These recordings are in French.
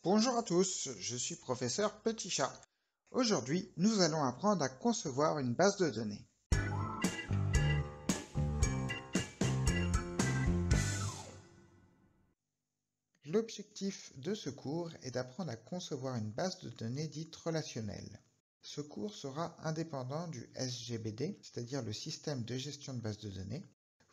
Bonjour à tous, je suis professeur Petit Chat. Aujourd'hui, nous allons apprendre à concevoir une base de données. L'objectif de ce cours est d'apprendre à concevoir une base de données dite relationnelle. Ce cours sera indépendant du SGBD, c'est-à-dire le système de gestion de base de données.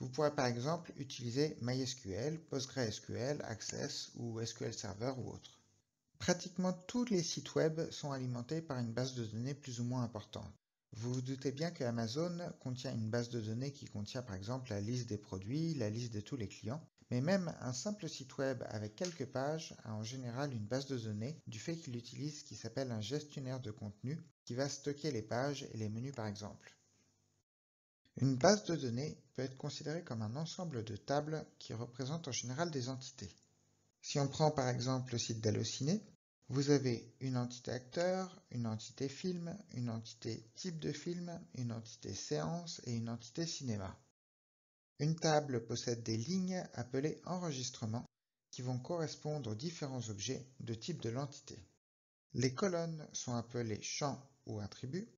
Vous pourrez par exemple utiliser MySQL, PostgreSQL, Access ou SQL Server ou autre. Pratiquement tous les sites web sont alimentés par une base de données plus ou moins importante. Vous vous doutez bien que Amazon contient une base de données qui contient par exemple la liste des produits, la liste de tous les clients, mais même un simple site web avec quelques pages a en général une base de données du fait qu'il utilise ce qui s'appelle un gestionnaire de contenu qui va stocker les pages et les menus par exemple. Une base de données peut être considérée comme un ensemble de tables qui représentent en général des entités. Si on prend par exemple le site d'Allociné, vous avez une entité acteur, une entité film, une entité type de film, une entité séance et une entité cinéma. Une table possède des lignes appelées enregistrements qui vont correspondre aux différents objets de type de l'entité. Les colonnes sont appelées champs ou attributs.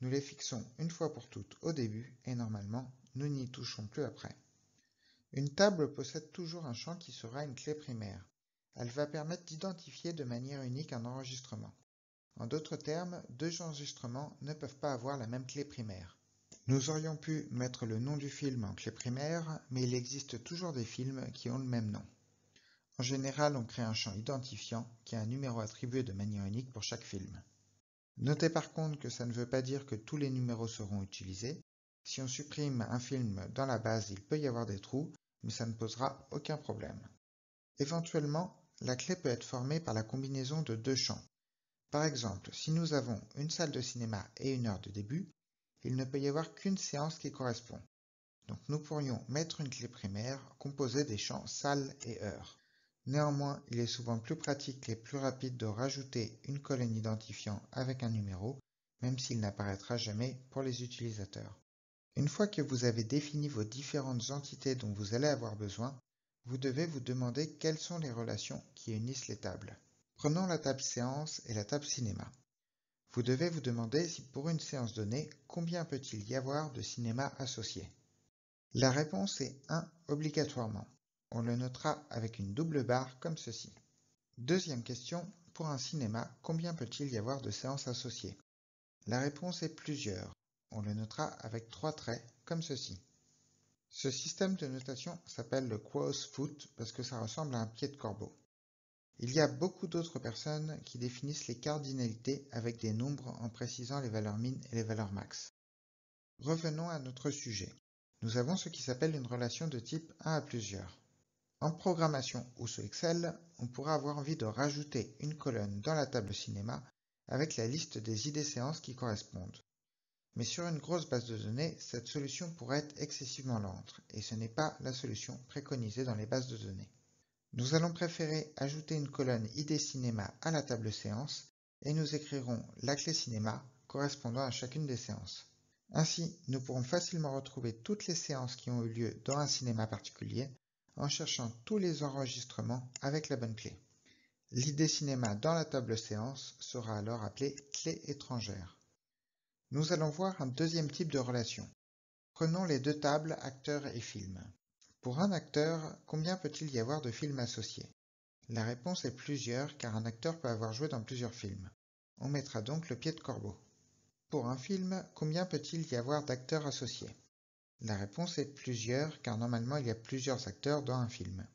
Nous les fixons une fois pour toutes au début et normalement, nous n'y touchons plus après. Une table possède toujours un champ qui sera une clé primaire. Elle va permettre d'identifier de manière unique un enregistrement. En d'autres termes, deux enregistrements ne peuvent pas avoir la même clé primaire. Nous aurions pu mettre le nom du film en clé primaire, mais il existe toujours des films qui ont le même nom. En général, on crée un champ identifiant qui a un numéro attribué de manière unique pour chaque film. Notez par contre que ça ne veut pas dire que tous les numéros seront utilisés. Si on supprime un film dans la base, il peut y avoir des trous, mais ça ne posera aucun problème. Éventuellement, la clé peut être formée par la combinaison de deux champs. Par exemple, si nous avons une salle de cinéma et une heure de début, il ne peut y avoir qu'une séance qui correspond. Donc nous pourrions mettre une clé primaire composée des champs salle et heure. Néanmoins, il est souvent plus pratique et plus rapide de rajouter une colonne identifiant avec un numéro, même s'il n'apparaîtra jamais pour les utilisateurs. Une fois que vous avez défini vos différentes entités dont vous allez avoir besoin, vous devez vous demander quelles sont les relations qui unissent les tables. Prenons la table séance et la table cinéma. Vous devez vous demander si pour une séance donnée, combien peut-il y avoir de cinéma associé? La réponse est 1 obligatoirement. On le notera avec une double barre comme ceci. Deuxième question, pour un cinéma, combien peut-il y avoir de séances associées? La réponse est plusieurs. On le notera avec 3 traits comme ceci. Ce système de notation s'appelle le crow's foot parce que ça ressemble à un pied de corbeau. Il y a beaucoup d'autres personnes qui définissent les cardinalités avec des nombres en précisant les valeurs min et les valeurs max. Revenons à notre sujet. Nous avons ce qui s'appelle une relation de type 1 à plusieurs. En programmation ou sous Excel, on pourra avoir envie de rajouter une colonne dans la table cinéma avec la liste des idées séances qui correspondent. Mais sur une grosse base de données, cette solution pourrait être excessivement lente, et ce n'est pas la solution préconisée dans les bases de données. Nous allons préférer ajouter une colonne ID cinéma à la table séance, et nous écrirons la clé cinéma correspondant à chacune des séances. Ainsi, nous pourrons facilement retrouver toutes les séances qui ont eu lieu dans un cinéma particulier, en cherchant tous les enregistrements avec la bonne clé. L'ID cinéma dans la table séance sera alors appelée clé étrangère. Nous allons voir un deuxième type de relation. Prenons les deux tables acteur et film. Pour un acteur, combien peut-il y avoir de films associés? La réponse est plusieurs car un acteur peut avoir joué dans plusieurs films. On mettra donc le pied de corbeau. Pour un film, combien peut-il y avoir d'acteurs associés? La réponse est plusieurs car normalement il y a plusieurs acteurs dans un film.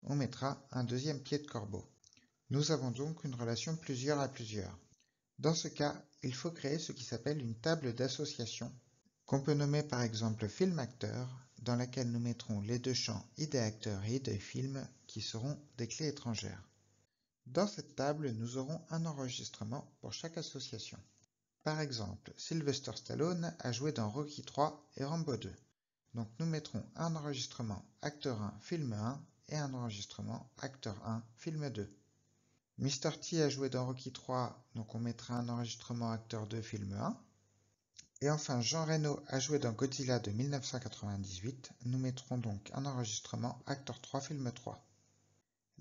On mettra un deuxième pied de corbeau. Nous avons donc une relation plusieurs à plusieurs. Dans ce cas, il faut créer ce qui s'appelle une table d'association, qu'on peut nommer par exemple film acteur, dans laquelle nous mettrons les deux champs ID acteur et ID film qui seront des clés étrangères. Dans cette table, nous aurons un enregistrement pour chaque association. Par exemple, Sylvester Stallone a joué dans Rocky III et Rambo 2. Donc nous mettrons un enregistrement acteur 1, film 1 et un enregistrement acteur 1, film 2. Mr. T a joué dans Rocky III, donc on mettra un enregistrement acteur 2, film 1. Et enfin, Jean Reno a joué dans Godzilla de 1998, nous mettrons donc un enregistrement acteur 3, film 3.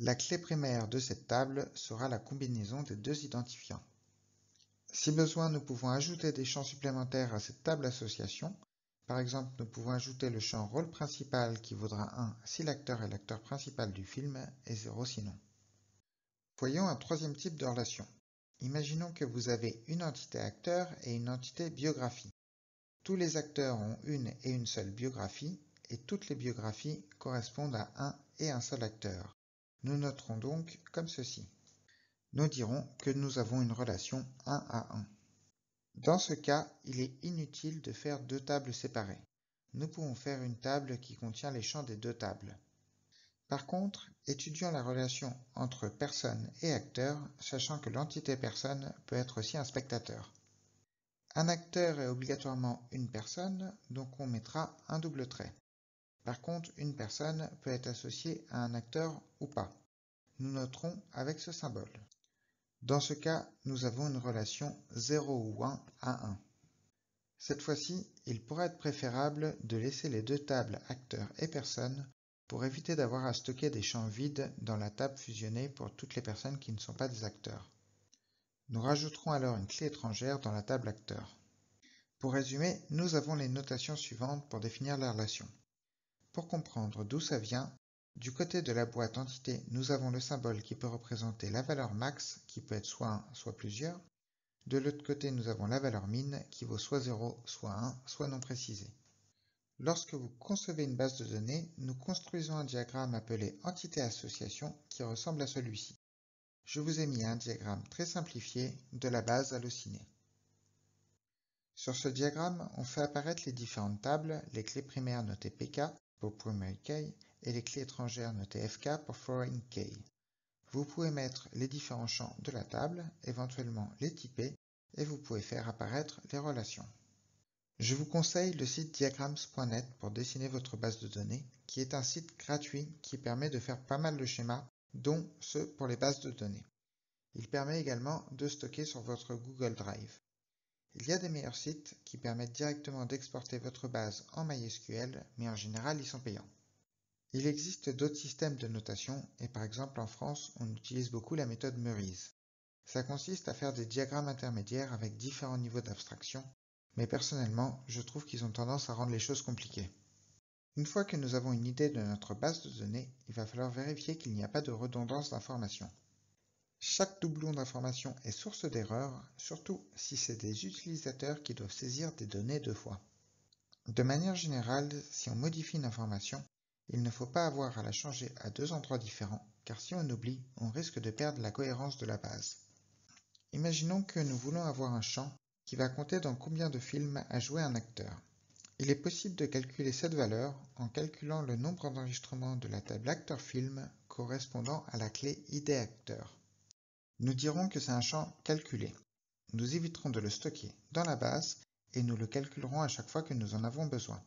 La clé primaire de cette table sera la combinaison des deux identifiants. Si besoin, nous pouvons ajouter des champs supplémentaires à cette table association. Par exemple, nous pouvons ajouter le champ rôle principal qui vaudra 1 si l'acteur est l'acteur principal du film et 0 sinon. Voyons un troisième type de relation. Imaginons que vous avez une entité acteur et une entité biographie. Tous les acteurs ont une et une seule biographie et toutes les biographies correspondent à un et un seul acteur. Nous noterons donc comme ceci. Nous dirons que nous avons une relation 1 à 1. Dans ce cas, il est inutile de faire deux tables séparées. Nous pouvons faire une table qui contient les champs des deux tables. Par contre, étudions la relation entre personne et acteur, sachant que l'entité personne peut être aussi un spectateur. Un acteur est obligatoirement une personne, donc on mettra un double trait. Par contre, une personne peut être associée à un acteur ou pas. Nous noterons avec ce symbole. Dans ce cas, nous avons une relation 0 ou 1 à 1. Cette fois-ci, il pourrait être préférable de laisser les deux tables acteurs et personnes pour éviter d'avoir à stocker des champs vides dans la table fusionnée pour toutes les personnes qui ne sont pas des acteurs. Nous rajouterons alors une clé étrangère dans la table acteur. Pour résumer, nous avons les notations suivantes pour définir la relation. Pour comprendre d'où ça vient, du côté de la boîte entité, nous avons le symbole qui peut représenter la valeur max, qui peut être soit 1, soit plusieurs. De l'autre côté, nous avons la valeur min, qui vaut soit 0, soit 1, soit non précisé. Lorsque vous concevez une base de données, nous construisons un diagramme appelé entité-association qui ressemble à celui-ci. Je vous ai mis un diagramme très simplifié de la base hallucinée. Sur ce diagramme, on fait apparaître les différentes tables, les clés primaires notées PK pour Primary Key et les clés étrangères notées FK pour Foreign Key. Vous pouvez mettre les différents champs de la table, éventuellement les typer, et vous pouvez faire apparaître les relations. Je vous conseille le site diagrams.net pour dessiner votre base de données, qui est un site gratuit qui permet de faire pas mal de schémas, dont ceux pour les bases de données. Il permet également de stocker sur votre Google Drive. Il y a des meilleurs sites qui permettent directement d'exporter votre base en MySQL, mais en général ils sont payants. Il existe d'autres systèmes de notation, et par exemple en France, on utilise beaucoup la méthode Meurize. Ça consiste à faire des diagrammes intermédiaires avec différents niveaux d'abstraction, mais personnellement, je trouve qu'ils ont tendance à rendre les choses compliquées. Une fois que nous avons une idée de notre base de données, il va falloir vérifier qu'il n'y a pas de redondance d'informations. Chaque doublon d'information est source d'erreur, surtout si c'est des utilisateurs qui doivent saisir des données deux fois. De manière générale, si on modifie une information, il ne faut pas avoir à la changer à deux endroits différents, car si on oublie, on risque de perdre la cohérence de la base. Imaginons que nous voulons avoir un champ qui va compter dans combien de films a joué un acteur. Il est possible de calculer cette valeur en calculant le nombre d'enregistrements de la table acteur-film correspondant à la clé ID acteur. Nous dirons que c'est un champ calculé. Nous éviterons de le stocker dans la base et nous le calculerons à chaque fois que nous en avons besoin.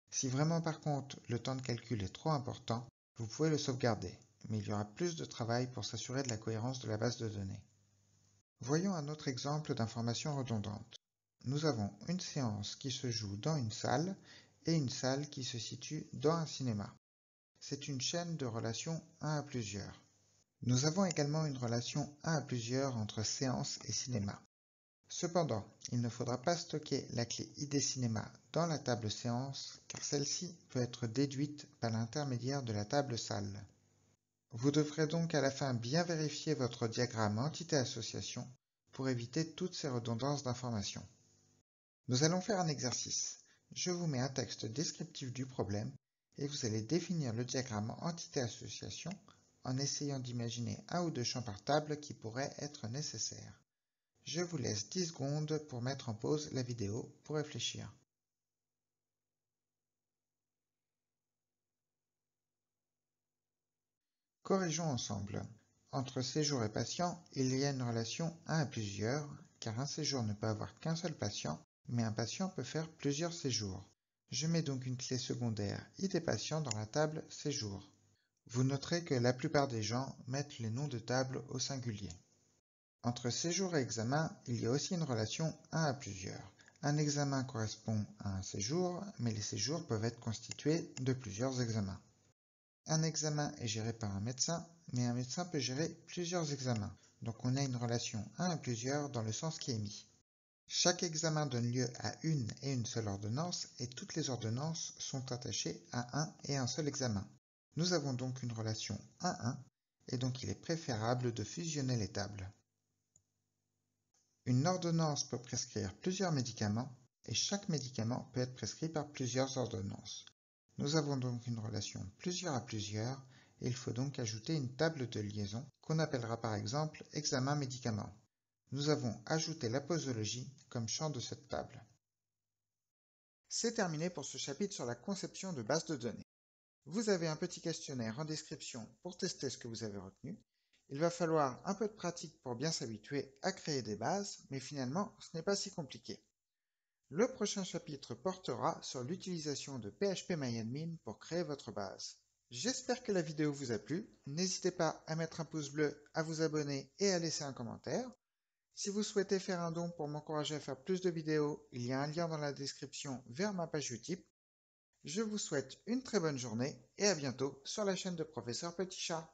Si vraiment par contre le temps de calcul est trop important, vous pouvez le sauvegarder, mais il y aura plus de travail pour s'assurer de la cohérence de la base de données. Voyons un autre exemple d'information redondante. Nous avons une séance qui se joue dans une salle et une salle qui se situe dans un cinéma. C'est une chaîne de relations 1 à plusieurs. Nous avons également une relation 1 à plusieurs entre séance et cinéma. Cependant, il ne faudra pas stocker la clé ID cinéma dans la table séance car celle-ci peut être déduite par l'intermédiaire de la table salle. Vous devrez donc à la fin bien vérifier votre diagramme entité-association pour éviter toutes ces redondances d'informations. Nous allons faire un exercice. Je vous mets un texte descriptif du problème et vous allez définir le diagramme entité-association en essayant d'imaginer un ou deux champs par table qui pourraient être nécessaires. Je vous laisse 10 secondes pour mettre en pause la vidéo pour réfléchir. Corrigeons ensemble. Entre séjour et patient, il y a une relation 1 à plusieurs, car un séjour ne peut avoir qu'un seul patient, mais un patient peut faire plusieurs séjours. Je mets donc une clé secondaire ID patient dans la table séjour. Vous noterez que la plupart des gens mettent les noms de table au singulier. Entre séjour et examen, il y a aussi une relation 1 à plusieurs. Un examen correspond à un séjour, mais les séjours peuvent être constitués de plusieurs examens. Un examen est géré par un médecin, mais un médecin peut gérer plusieurs examens. Donc on a une relation 1 à plusieurs dans le sens qui est mis. Chaque examen donne lieu à une et une seule ordonnance et toutes les ordonnances sont attachées à un et un seul examen. Nous avons donc une relation 1-1 et donc il est préférable de fusionner les tables. Une ordonnance peut prescrire plusieurs médicaments et chaque médicament peut être prescrit par plusieurs ordonnances. Nous avons donc une relation plusieurs à plusieurs et il faut donc ajouter une table de liaison qu'on appellera par exemple examen-médicament. Nous avons ajouté la posologie comme champ de cette table. C'est terminé pour ce chapitre sur la conception de bases de données. Vous avez un petit questionnaire en description pour tester ce que vous avez retenu. Il va falloir un peu de pratique pour bien s'habituer à créer des bases, mais finalement, ce n'est pas si compliqué. Le prochain chapitre portera sur l'utilisation de PHP-MyAdmin pour créer votre base. J'espère que la vidéo vous a plu. N'hésitez pas à mettre un pouce bleu, à vous abonner et à laisser un commentaire. Si vous souhaitez faire un don pour m'encourager à faire plus de vidéos, il y a un lien dans la description vers ma page Utip. Je vous souhaite une très bonne journée et à bientôt sur la chaîne de Professeur Petit Chat.